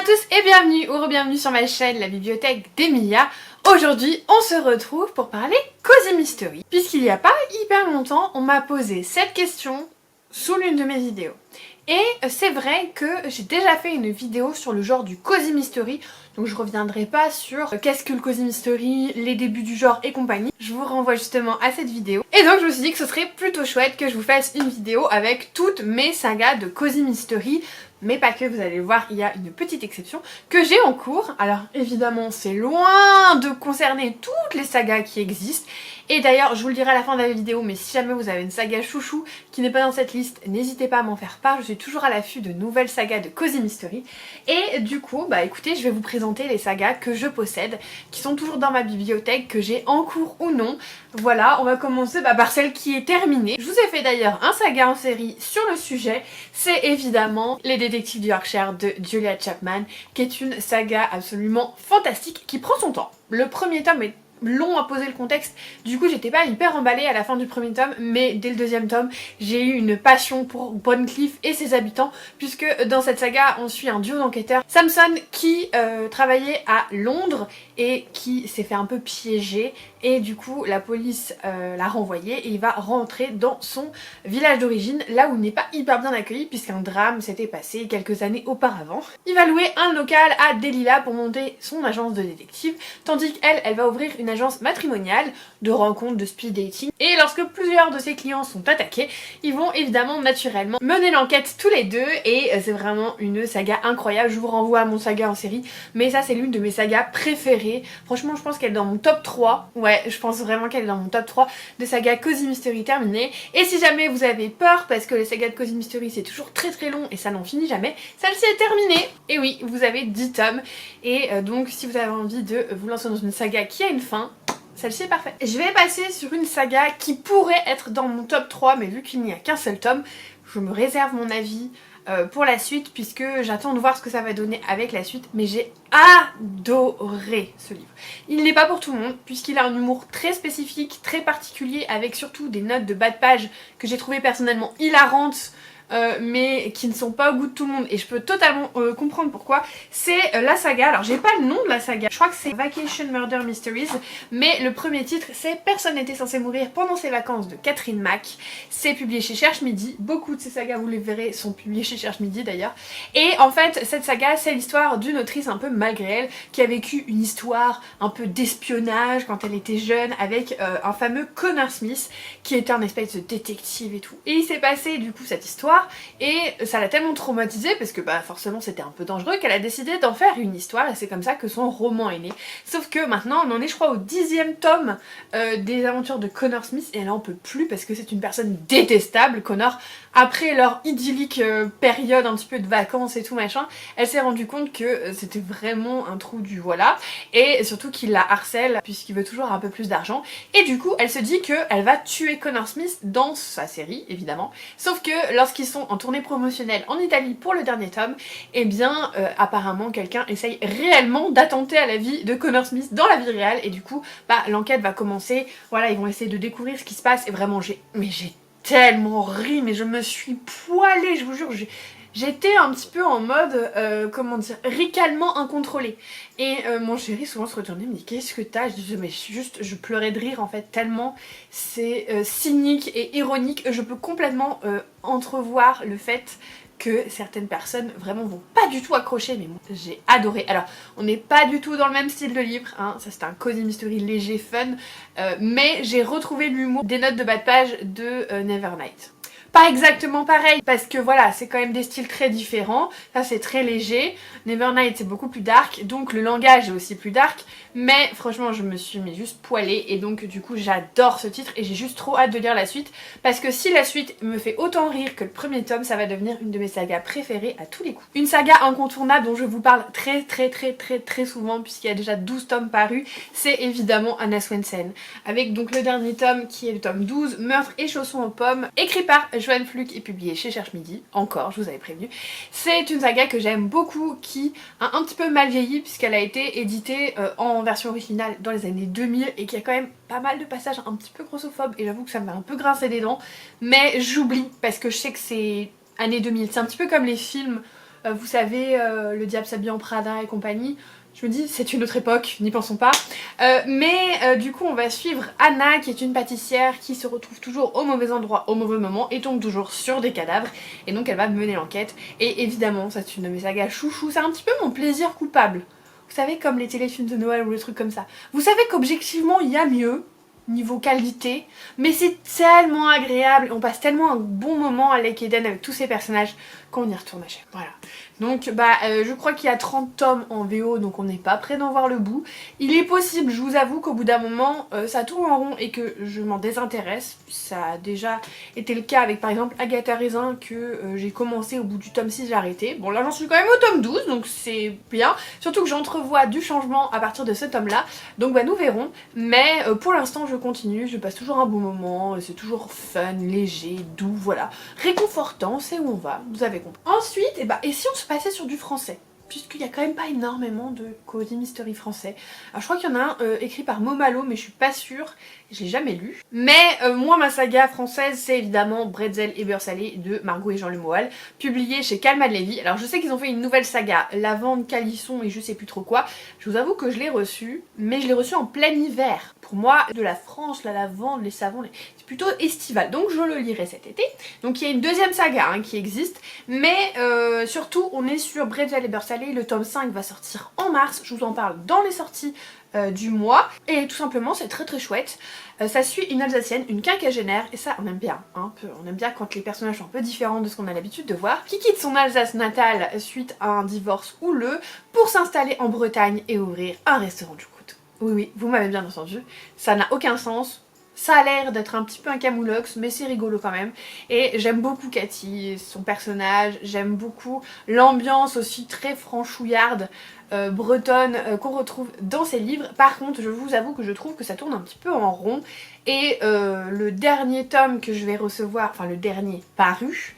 tous et bienvenue ou re-bienvenue sur ma chaîne La Bibliothèque d'Emilia. Aujourd'hui on se retrouve pour parler Cozy Mystery. Puisqu'il n'y a pas hyper longtemps on m'a posé cette question sous l'une de mes vidéos. Et c'est vrai que j'ai déjà fait une vidéo sur le genre du Cozy Mystery, donc je reviendrai pas sur qu'est-ce que le Cozy Mystery, les débuts du genre et compagnie. Je vous renvoie justement à cette vidéo. Et donc je me suis dit que ce serait plutôt chouette que je vous fasse une vidéo avec toutes mes sagas de Cozy Mystery. Mais pas que, vous allez le voir, il y a une petite exception que j'ai en cours. Alors évidemment c'est loin de concerner toutes les sagas qui existent. Et d'ailleurs je vous le dirai à la fin de la vidéo, mais si jamais vous avez une saga chouchou qui n'est pas dans cette liste, n'hésitez pas à m'en faire part. Je suis toujours à l'affût de nouvelles sagas de Cozy Mystery. Et du coup, bah écoutez, je vais vous présenter les sagas que je possède, qui sont toujours dans ma bibliothèque, que j'ai en cours ou non. Voilà, on va commencer par celle qui est terminée. Je vous ai fait d'ailleurs un saga en série sur le sujet. C'est évidemment Les Détectives du Yorkshire de Julia Chapman, qui est une saga absolument fantastique, qui prend son temps. Le premier tome est long à poser le contexte, du coup j'étais pas hyper emballée à la fin du premier tome, mais dès le deuxième tome j'ai eu une passion pour Boncliffe et ses habitants, puisque dans cette saga on suit un duo d'enquêteurs, Samson qui travaillait à Londres et qui s'est fait un peu piéger, et du coup la police l'a renvoyé et il va rentrer dans son village d'origine, là où il n'est pas hyper bien accueilli puisqu'un drame s'était passé quelques années auparavant. Il va louer un local à Delilah pour monter son agence de détective, tandis qu'elle, elle va ouvrir une agence matrimoniale de rencontres, de speed dating, et lorsque plusieurs de ses clients sont attaqués, ils vont évidemment naturellement mener l'enquête tous les deux, et c'est vraiment une saga incroyable. Je vous renvoie à mon saga en série, mais ça c'est l'une de mes sagas préférées. Franchement je pense qu'elle est dans mon top 3, ouais je pense vraiment qu'elle est dans mon top 3 de sagas Cozy Mystery terminées. Et si jamais vous avez peur, parce que les sagas de Cozy Mystery c'est toujours très long et ça n'en finit jamais, celle-ci est terminée, et oui vous avez 10 tomes, et donc si vous avez envie de vous lancer dans une saga qui a une fin, celle-ci est parfaite. Je vais passer sur une saga qui pourrait être dans mon top 3, mais vu qu'il n'y a qu'un seul tome, je me réserve mon avis pour la suite, puisque j'attends de voir ce que ça va donner avec la suite, mais j'ai adoré ce livre. Il n'est pas pour tout le monde, puisqu'il a un humour très spécifique, très particulier, avec surtout des notes de bas de page que j'ai trouvé personnellement hilarantes, mais qui ne sont pas au goût de tout le monde, et je peux totalement comprendre pourquoi. C'est la saga, alors j'ai pas le nom de la saga, je crois que c'est Vacation Murder Mysteries, mais le premier titre c'est Personne n'était censé mourir pendant ses vacances de Catherine Mack. C'est publié chez Cherche Midi, beaucoup de ces sagas vous les verrez sont publiés chez Cherche Midi d'ailleurs, et en fait cette saga c'est l'histoire d'une autrice un peu malgré elle, qui a vécu une histoire un peu d'espionnage quand elle était jeune avec un fameux Connor Smith qui était un espèce de détective et tout, et il s'est passé du coup cette histoire, et ça l'a tellement traumatisée, parce que bah forcément c'était un peu dangereux, qu'elle a décidé d'en faire une histoire, et c'est comme ça que son roman est né. Sauf que maintenant on en est je crois au 10e tome des aventures de Connor Smith, et elle en peut plus parce que c'est une personne détestable. Connor, après leur idyllique période un petit peu de vacances et tout machin, elle s'est rendue compte que c'était vraiment un trou du voilà, et surtout qu'il la harcèle puisqu'il veut toujours un peu plus d'argent, et du coup elle se dit qu'elle va tuer Connor Smith dans sa série évidemment, sauf que lorsqu'ils sont en tournée promotionnelle en Italie pour le dernier tome, et bien apparemment quelqu'un essaye réellement d'attenter à la vie de Connor Smith dans la vie réelle, et du coup bah l'enquête va commencer, voilà ils vont essayer de découvrir ce qui se passe, et vraiment j'ai tellement ri, mais je me suis poilée, je vous jure, j'étais un petit peu en mode, comment dire, ricalement incontrôlé. Et mon chéri souvent se retournait, me dit qu'est-ce que t'as? Je disais mais juste, je pleurais de rire en fait, tellement c'est cynique et ironique. Je peux complètement entrevoir le fait que certaines personnes vraiment vont pas du tout accrocher, mais moi j'ai adoré. Alors on n'est pas du tout dans le même style de livre, hein. Ça c'est un Cozy Mystery léger, fun, mais j'ai retrouvé l'humour des notes de bas de page de Nevernight. Pas exactement pareil, parce que voilà, c'est quand même des styles très différents. Ça c'est très léger, Nevernight c'est beaucoup plus dark, donc le langage est aussi plus dark, mais franchement je me suis juste poilée, et donc du coup j'adore ce titre, et j'ai juste trop hâte de lire la suite, parce que si la suite me fait autant rire que le premier tome, ça va devenir une de mes sagas préférées à tous les coups. Une saga incontournable dont je vous parle très souvent, puisqu'il y a déjà 12 tomes parus, c'est évidemment Anna Swensen, avec donc le dernier tome qui est le tome 12, Meurtre et chaussons aux pommes, écrit par Joanne Fluke et publié chez Cherche Midi, encore, je vous avais prévenu. C'est une saga que j'aime beaucoup, qui a un petit peu mal vieilli puisqu'elle a été éditée en version originale dans les années 2000, et qui a quand même pas mal de passages un petit peu grossophobes, et j'avoue que ça m'a un peu grincé des dents, mais j'oublie parce que je sais que c'est années 2000, c'est un petit peu comme les films vous savez, Le diable s'habille en Prada et compagnie. Je me dis, c'est une autre époque, n'y pensons pas. Du coup, on va suivre Anna, qui est une pâtissière qui se retrouve toujours au mauvais endroit, au mauvais moment, et tombe toujours sur des cadavres. Et donc, elle va mener l'enquête. Et évidemment, ça c'est une de mes sagas chouchou. C'est un petit peu mon plaisir coupable. Vous savez, comme les téléfilms de Noël ou les trucs comme ça. Vous savez qu'objectivement, il y a mieux, niveau qualité, mais c'est tellement agréable. On passe tellement un bon moment à Lake Eden avec tous ces personnages qu'on y retourne à chaque fois. Voilà. Donc je crois qu'il y a 30 tomes en VO, donc on n'est pas près d'en voir le bout. Il est possible, je vous avoue, qu'au bout d'un moment ça tourne en rond et que je m'en désintéresse. Ça a déjà été le cas avec par exemple Agatha Raisin, que j'ai commencé au bout du tome 6, j'ai arrêté. Bon là j'en suis quand même au tome 12, donc c'est bien. Surtout que j'entrevois du changement à partir de ce tome là, donc nous verrons. Mais pour l'instant je continue, je passe toujours un bon moment, c'est toujours fun, léger, doux, voilà. Réconfortant, c'est où on va, vous avez compris. Ensuite, et si on se passait sur du français, puisqu'il y a quand même pas énormément de cozy mystery français. Alors je crois qu'il y en a un écrit par Momalo, mais je suis pas sûre, je l'ai jamais lu. Mais moi ma saga française c'est évidemment Bretzel et beurre salé de Margot et Jean Le Moal, publié chez Calma de Lévy. Alors je sais qu'ils ont fait une nouvelle saga, Lavande, Calisson et je sais plus trop quoi. Je vous avoue que je l'ai reçu, mais je l'ai reçu en plein hiver. Pour moi, de la France, la lavande, les savons, c'est plutôt estival, donc je le lirai cet été. Donc il y a une deuxième saga qui existe, mais surtout on est sur Bretzel et beurre salé. Le tome 5 va sortir en mars, je vous en parle dans les sorties du mois, et tout simplement c'est très très chouette. Ça suit une Alsacienne, une quinquagénaire, et ça on aime bien, on aime bien quand les personnages sont un peu différents de ce qu'on a l'habitude de voir, qui quitte son Alsace natale suite à un divorce houleux pour s'installer en Bretagne et ouvrir un restaurant du couteau. Oui oui, vous m'avez bien entendu, ça n'a aucun sens. Ça a l'air d'être un petit peu un camoulox, mais c'est rigolo quand même. Et j'aime beaucoup Cathy, son personnage, j'aime beaucoup l'ambiance aussi très franchouillarde, bretonne, qu'on retrouve dans ses livres. Par contre, je vous avoue que je trouve que ça tourne un petit peu en rond. Et le dernier tome que je vais recevoir, enfin le dernier paru,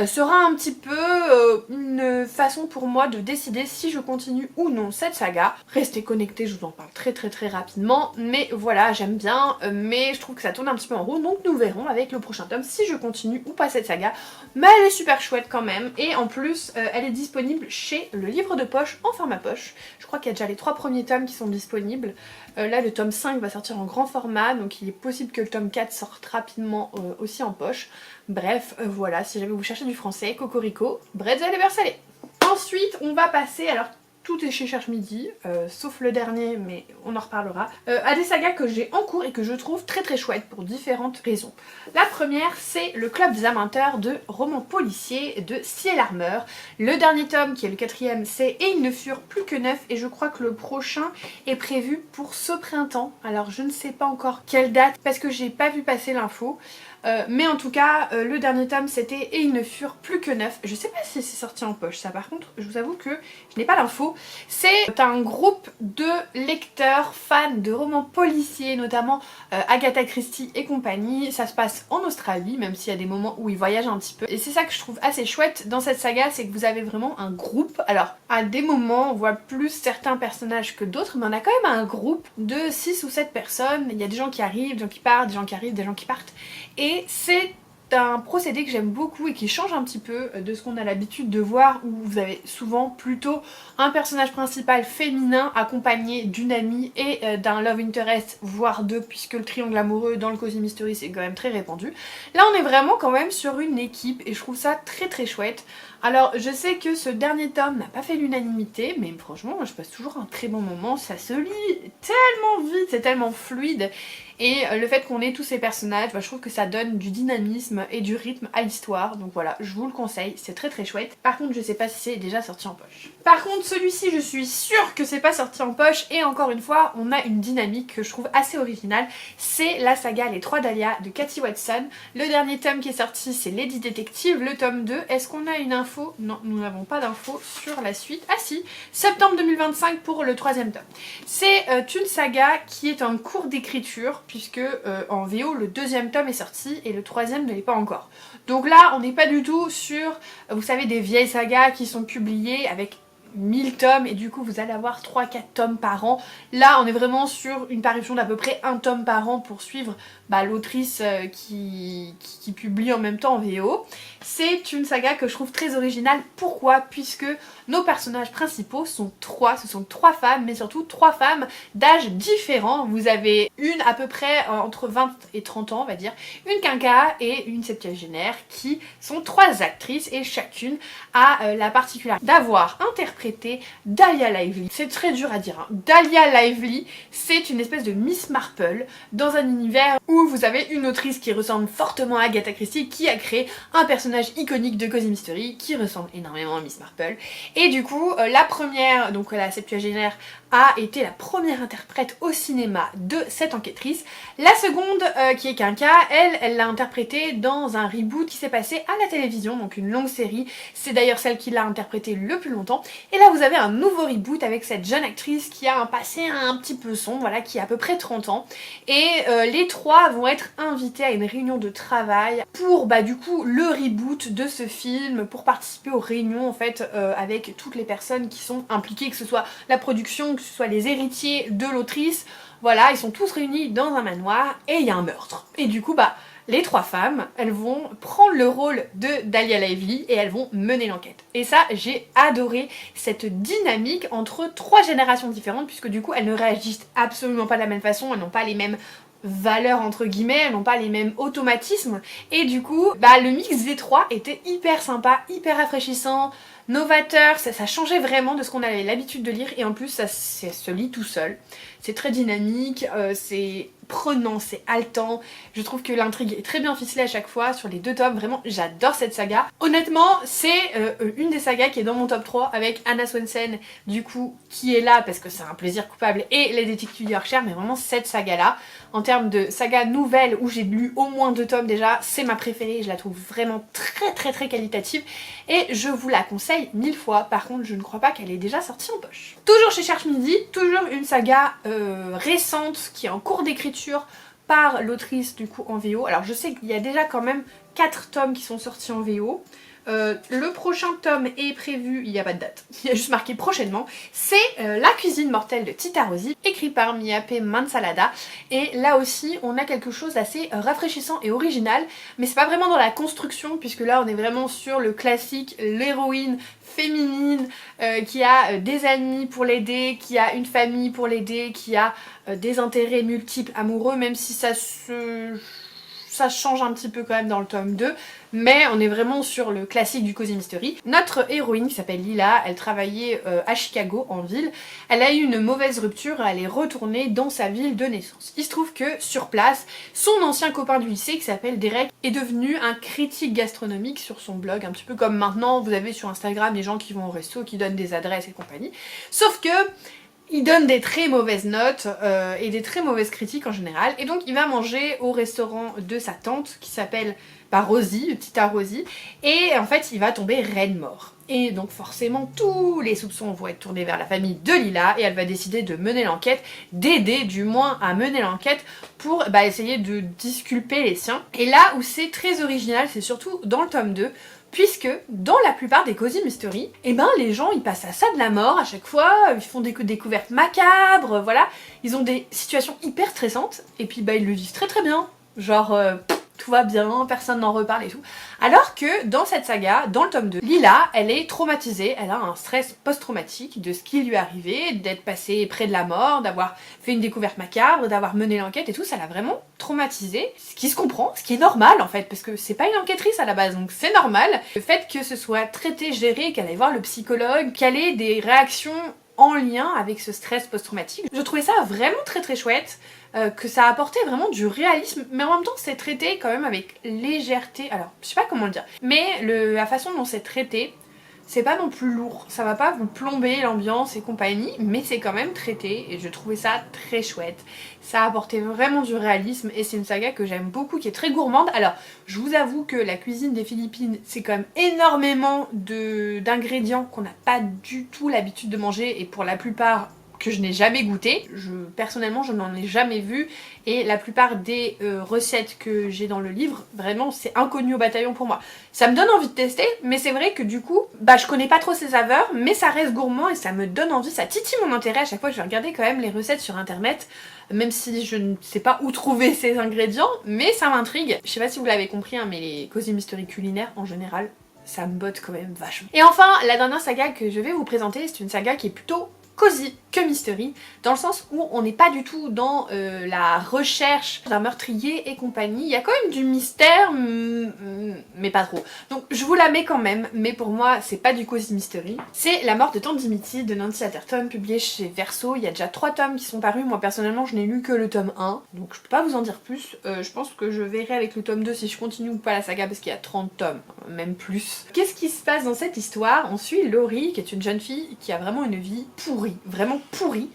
sera un petit peu une façon pour moi de décider si je continue ou non cette saga. Restez connectés, je vous en parle très rapidement, mais voilà, j'aime bien, mais je trouve que ça tourne un petit peu en rond, donc nous verrons avec le prochain tome si je continue ou pas cette saga. Mais elle est super chouette quand même, et en plus elle est disponible chez le livre de poche en format poche. Je crois qu'il y a déjà les 3 premiers tomes qui sont disponibles. Là le tome 5 va sortir en grand format, donc il est possible que le tome 4 sorte rapidement aussi en poche. Bref, voilà, si jamais vous cherchez du français, Cocorico, Bretzel et beurre salé. Ensuite, on va passer, alors tout est chez Cherche Midi, sauf le dernier, mais on en reparlera, à des sagas que j'ai en cours et que je trouve très chouettes pour différentes raisons. La première, c'est le Club des amateurs de romans policiers de Ciel Armeur. Le dernier tome, qui est le 4e, c'est Et ils ne furent plus que 9, et je crois que le prochain est prévu pour ce printemps. Alors je ne sais pas encore quelle date, parce que j'ai pas vu passer l'info. Mais en tout cas, le dernier tome c'était Et ils ne furent plus que 9. Je sais pas si c'est sorti en poche, ça par contre, je vous avoue que je n'ai pas l'info. C'est un groupe de lecteurs fans de romans policiers, notamment Agatha Christie et compagnie. Ça se passe en Australie, même s'il y a des moments où ils voyagent un petit peu. Et c'est ça que je trouve assez chouette dans cette saga, c'est que vous avez vraiment un groupe. Alors, à des moments, on voit plus certains personnages que d'autres, mais on a quand même un groupe de 6 ou 7 personnes. Il y a des gens qui arrivent, des gens qui partent, des gens qui arrivent, des gens qui partent. Et c'est un procédé que j'aime beaucoup et qui change un petit peu de ce qu'on a l'habitude de voir, où vous avez souvent plutôt un personnage principal féminin accompagné d'une amie et d'un love interest, voire deux, puisque le triangle amoureux dans le cozy mystery c'est quand même très répandu. Là on est vraiment quand même sur une équipe et je trouve ça très chouette. Alors je sais que ce dernier tome n'a pas fait l'unanimité, mais franchement moi je passe toujours un très bon moment, ça se lit tellement vite, c'est tellement fluide. Et le fait qu'on ait tous ces personnages, je trouve que ça donne du dynamisme et du rythme à l'histoire. Donc voilà, je vous le conseille, c'est très chouette. Par contre, je sais pas si c'est déjà sorti en poche. Par contre, celui-ci, je suis sûre que c'est pas sorti en poche. Et encore une fois, on a une dynamique que je trouve assez originale. C'est la saga Les 3 Dahlias de Cathy Watson. Le dernier tome qui est sorti, c'est Lady Detective, le tome 2. Est-ce qu'on a une info? Non, nous n'avons pas d'info sur la suite. Ah si, septembre 2025 pour le 3e tome. C'est une saga qui est en cours d'écriture, puisque en VO le 2e tome est sorti et le 3e ne l'est pas encore. Donc là on n'est pas du tout sur, vous savez, des vieilles sagas qui sont publiées avec 1000 tomes et du coup vous allez avoir 3-4 tomes par an. Là on est vraiment sur une parution d'à peu près 1 tome par an pour suivre l'autrice qui publie en même temps en VO. C'est une saga que je trouve très originale. Pourquoi? Puisque nos personnages principaux sont trois, ce sont 3 femmes, mais surtout 3 femmes d'âge différents. Vous avez une à peu près entre 20 et 30 ans, on va dire, une quinca et une septuagénaire, qui sont 3 actrices et chacune a la particularité d'avoir interprété Dahlia Lively. C'est très dur à dire, hein. Dahlia Lively, c'est une espèce de Miss Marple dans un univers où vous avez une autrice qui ressemble fortement à Agatha Christie, qui a créé un personnage iconique de Cozy Mystery qui ressemble énormément à Miss Marple. Et du coup, la première, donc la septuagénaire, a été la première interprète au cinéma de cette enquêtrice. La seconde, qui est Quinca, elle l'a interprétée dans un reboot qui s'est passé à la télévision, donc une longue série. C'est d'ailleurs celle qui l'a interprétée le plus longtemps. Et là, vous avez un nouveau reboot avec cette jeune actrice qui a un passé un petit peu sombre, voilà, qui a à peu près 30 ans. Et les 3 vont être invités à une réunion de travail pour, du coup, le reboot de ce film, pour participer aux réunions, en fait, avec toutes les personnes qui sont impliquées, que ce soit la production, que ce soit les héritiers de l'autrice. Voilà, ils sont tous réunis dans un manoir et il y a un meurtre. Et du coup, les 3 femmes, elles vont prendre le rôle de Dahlia Lively et elles vont mener l'enquête. Et ça, j'ai adoré cette dynamique entre 3 générations différentes, puisque du coup, elles ne réagissent absolument pas de la même façon, elles n'ont pas les mêmes valeurs entre guillemets, elles n'ont pas les mêmes automatismes. Et du coup, le mix des 3 était hyper sympa, hyper rafraîchissant, novateur, ça changeait vraiment de ce qu'on avait l'habitude de lire, et en plus ça se lit tout seul. C'est très dynamique, c'est prenant, c'est haletant. Je trouve que l'intrigue est très bien ficelée à chaque fois sur les 2 tomes. Vraiment, j'adore cette saga. Honnêtement, c'est une des sagas qui est dans mon top 3 avec Anna Swensen, du coup, qui est là parce que c'est un plaisir coupable, et les détectives Yorkshire. Mais vraiment, cette saga-là, en termes de saga nouvelle où j'ai lu au moins 2 tomes déjà, c'est ma préférée. Je la trouve vraiment très qualitative et je vous la conseille 1000 fois. Par contre, je ne crois pas qu'elle est déjà sortie en poche. Toujours chez Cherche Midi, toujours une saga récente qui est en cours d'écriture par l'autrice du coup en VO. Alors je sais qu'il y a déjà quand même 4 tomes qui sont sortis en VO. Le prochain tome est prévu, il n'y a pas de date, il y a juste marqué prochainement. C'est La cuisine mortelle de Tita Rossi, écrit par Miape Mansalada. Et là aussi, on a quelque chose d'assez rafraîchissant et original, mais c'est pas vraiment dans la construction, puisque là on est vraiment sur le classique, l'héroïne féminine qui a des amis pour l'aider, qui a une famille pour l'aider, qui a des intérêts multiples amoureux, même si ça change un petit peu quand même dans le tome 2, mais on est vraiment sur le classique du Cozy Mystery. Notre héroïne qui s'appelle Lila, elle travaillait à Chicago, en ville. Elle a eu une mauvaise rupture, elle est retournée dans sa ville de naissance. Il se trouve que sur place, son ancien copain du lycée qui s'appelle Derek est devenu un critique gastronomique sur son blog, un petit peu comme maintenant vous avez sur Instagram des gens qui vont au resto, qui donnent des adresses et compagnie. Sauf que il donne des très mauvaises notes et des très mauvaises critiques en général, et donc il va manger au restaurant de sa tante qui s'appelle Rosie, Tita Rossi, et en fait il va tomber reine mort. Et donc forcément tous les soupçons vont être tournés vers la famille de Lila, et elle va décider de mener l'enquête, d'aider du moins à mener l'enquête pour essayer de disculper les siens. Et là où c'est très original, c'est surtout dans le tome 2, puisque dans la plupart des Cozy Mystery, les gens ils passent à ça de la mort à chaque fois, ils font des découvertes macabres, voilà, ils ont des situations hyper stressantes, et puis ils le vivent très bien, genre tout va bien, personne n'en reparle et tout. Alors que dans cette saga, dans le tome 2, Lila, elle est traumatisée, elle a un stress post-traumatique de ce qui lui est arrivé, d'être passée près de la mort, d'avoir fait une découverte macabre, d'avoir mené l'enquête et tout, ça l'a vraiment traumatisée. Ce qui se comprend, ce qui est normal en fait, parce que c'est pas une enquêtrice à la base, donc c'est normal. Le fait que ce soit traité, géré, qu'elle aille voir le psychologue, qu'elle ait des réactions en lien avec ce stress post-traumatique, je trouvais ça vraiment très chouette. Que ça apportait vraiment du réalisme, mais en même temps c'est traité quand même avec légèreté. Alors je sais pas comment le dire, mais la façon dont c'est traité, c'est pas non plus lourd, ça va pas vous plomber l'ambiance et compagnie, mais c'est quand même traité et je trouvais ça très chouette. Ça apportait vraiment du réalisme et c'est une saga que j'aime beaucoup, qui est très gourmande. Alors je vous avoue que la cuisine des Philippines, c'est quand même énormément d'ingrédients qu'on n'a pas du tout l'habitude de manger, et pour la plupart que je n'ai jamais goûté. Personnellement, je n'en ai jamais vu et la plupart des recettes que j'ai dans le livre, vraiment, c'est inconnu au bataillon pour moi. Ça me donne envie de tester, mais c'est vrai que du coup, je connais pas trop ses saveurs, mais ça reste gourmand et ça me donne envie, ça titille mon intérêt. À chaque fois, je vais regarder quand même les recettes sur internet, même si je ne sais pas où trouver ces ingrédients, mais ça m'intrigue. Je sais pas si vous l'avez compris, hein, mais les Cozy Mystery culinaires en général, ça me botte quand même vachement. Et enfin, la dernière saga que je vais vous présenter, c'est une saga qui est plutôt cosy que mystery, dans le sens où on n'est pas du tout dans la recherche d'un meurtrier et compagnie. Il y a quand même du mystère, mais pas trop. Donc je vous la mets quand même, mais pour moi c'est pas du cosy mystery. C'est La mort de Tante Dimithy de Nancy Atherton, publié chez Verso. Il y a déjà 3 tomes qui sont parus. Moi personnellement je n'ai lu que le tome 1, donc je peux pas vous en dire plus. Je pense que je verrai avec le tome 2 si je continue ou pas la saga, parce qu'il y a 30 tomes, même plus. Qu'est-ce qui se passe dans cette histoire? On suit Laurie, qui est une jeune fille qui a vraiment une vie pourrie, vraiment pourrie.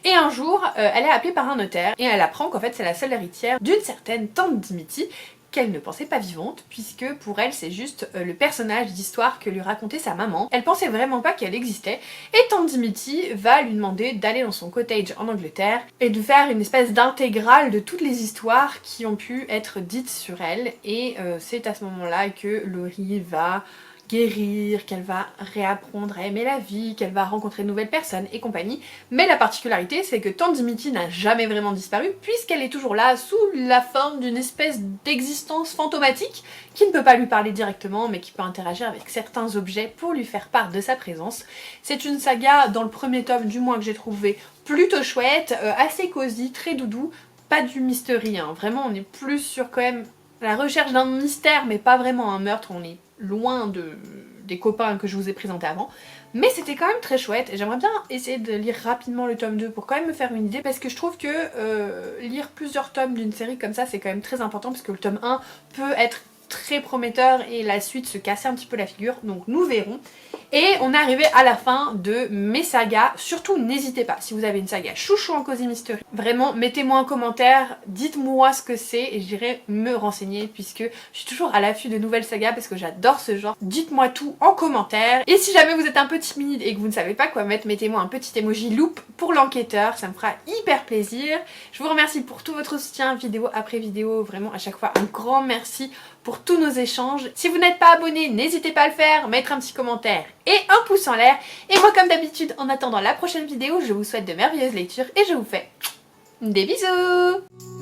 Et un jour, elle est appelée par un notaire et elle apprend qu'en fait c'est la seule héritière d'une certaine Tante Dimithy qu'elle ne pensait pas vivante, puisque pour elle c'est juste le personnage d'histoire que lui racontait sa maman. Elle pensait vraiment pas qu'elle existait, et Tante Dimithy va lui demander d'aller dans son cottage en Angleterre et de faire une espèce d'intégrale de toutes les histoires qui ont pu être dites sur elle, et c'est à ce moment-là que Laurie va guérir, qu'elle va réapprendre à aimer la vie, qu'elle va rencontrer de nouvelles personnes et compagnie. Mais la particularité, c'est que Tante Dimithy n'a jamais vraiment disparu, puisqu'elle est toujours là sous la forme d'une espèce d'existence fantomatique qui ne peut pas lui parler directement, mais qui peut interagir avec certains objets pour lui faire part de sa présence. C'est une saga, dans le premier tome du moins, que j'ai trouvé plutôt chouette, assez cosy, très doudou, pas du mystery, hein. Vraiment on est plus sur quand même la recherche d'un mystère, mais pas vraiment un meurtre. On est loin des copains que je vous ai présentés avant, mais c'était quand même très chouette et j'aimerais bien essayer de lire rapidement le tome 2 pour quand même me faire une idée, parce que je trouve que lire plusieurs tomes d'une série comme ça c'est quand même très important, parce que le tome 1 peut être très prometteur et la suite se casser un petit peu la figure, donc nous verrons. Et on est arrivé à la fin de mes sagas. Surtout n'hésitez pas, si vous avez une saga chouchou en Cozy Mystery, vraiment mettez-moi en commentaire, dites-moi ce que c'est et j'irai me renseigner, puisque je suis toujours à l'affût de nouvelles sagas parce que j'adore ce genre. Dites-moi tout en commentaire, et si jamais vous êtes un peu timide et que vous ne savez pas quoi mettre, mettez-moi un petit emoji loupe pour l'enquêteur, ça me fera hyper plaisir. Je vous remercie pour tout votre soutien vidéo après vidéo, vraiment à chaque fois un grand merci pour tous nos échanges. Si vous n'êtes pas abonné, n'hésitez pas à le faire, mettre un petit commentaire et un pouce en l'air. Et moi comme d'habitude, en attendant la prochaine vidéo, je vous souhaite de merveilleuses lectures et je vous fais des bisous.